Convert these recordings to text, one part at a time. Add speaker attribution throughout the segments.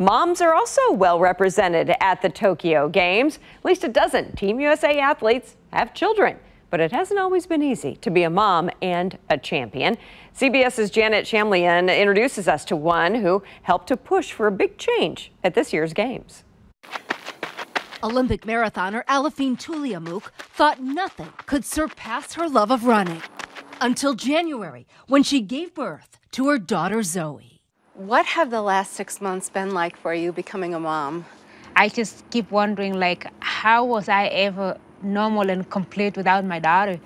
Speaker 1: Moms are also well represented at the Tokyo Games. At least a dozen Team USA athletes have children. But it hasn't always been easy to be a mom and a champion. CBS's Janet Shamlian introduces us to one who helped to push for a big change at this year's Games.
Speaker 2: Olympic marathoner Aliphine Tuliamuk thought nothing could surpass her love of running. Until January, when she gave birth to her daughter Zoe.
Speaker 3: What have the last 6 months been like for you becoming a mom?
Speaker 4: I just keep wondering, like, how was I ever normal and complete without my daughter?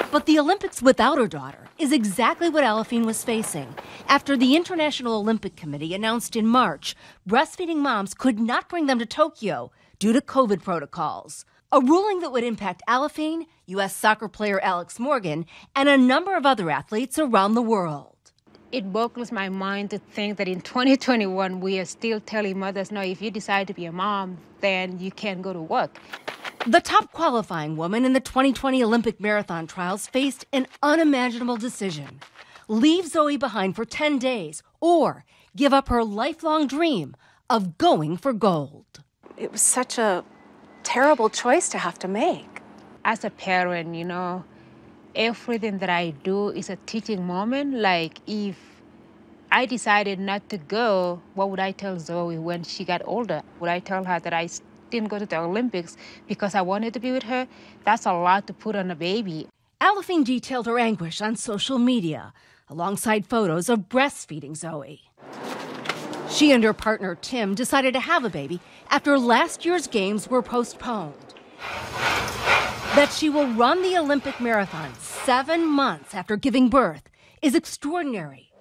Speaker 2: But the Olympics without her daughter is exactly what Aliphine was facing after the International Olympic Committee announced in March breastfeeding moms could not bring them to Tokyo due to COVID protocols. A ruling that would impact Aliphine, U.S. soccer player Alex Morgan, and a number of other athletes around the world.
Speaker 4: It boggles my mind to think that in 2021, we are still telling mothers, no, if you decide to be a mom, then you can't go to work.
Speaker 2: The top qualifying woman in the 2020 Olympic marathon trials faced an unimaginable decision. Leave Zoe behind for 10 days or give up her lifelong dream of going for gold.
Speaker 3: It was such a terrible choice to have to make.
Speaker 4: As a parent, you know, everything that I do is a teaching moment. Like, if I decided not to go, what would I tell Zoe when she got older? Would I tell her that I didn't go to the Olympics because I wanted to be with her? That's a lot to put on a baby.
Speaker 2: Aliphine detailed her anguish on social media, alongside photos of breastfeeding Zoe. She and her partner, Tim, decided to have a baby after last year's games were postponed. That she will run the Olympic marathon 7 months after giving birth is extraordinary.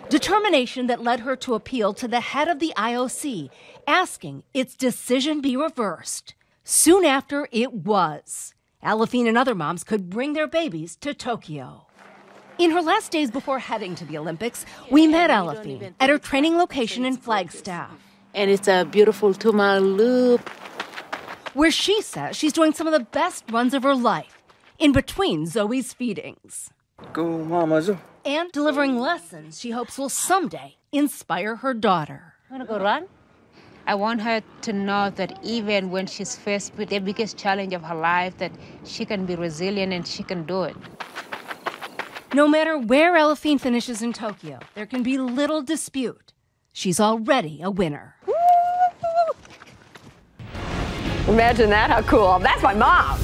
Speaker 2: Determination that led her to appeal to the head of the IOC, asking its decision be reversed. Soon after, it was. Aliphine and other moms could bring their babies to Tokyo. In her last days before heading to the Olympics, we met Aliphine at her training location in Flagstaff.
Speaker 4: And it's a beautiful 2-mile loop,
Speaker 2: where she says she's doing some of the best runs of her life, in between Zoe's feedings.
Speaker 5: Go, Mama Zoe.
Speaker 2: And delivering lessons she hopes will someday inspire her daughter.
Speaker 4: Want to go run? I want her to know that even when she's faced with the biggest challenge of her life, that she can be resilient and she can do it.
Speaker 2: No matter where Aliphine finishes in Tokyo, there can be little dispute. She's already a winner.
Speaker 1: Imagine that, how cool. That's my mom.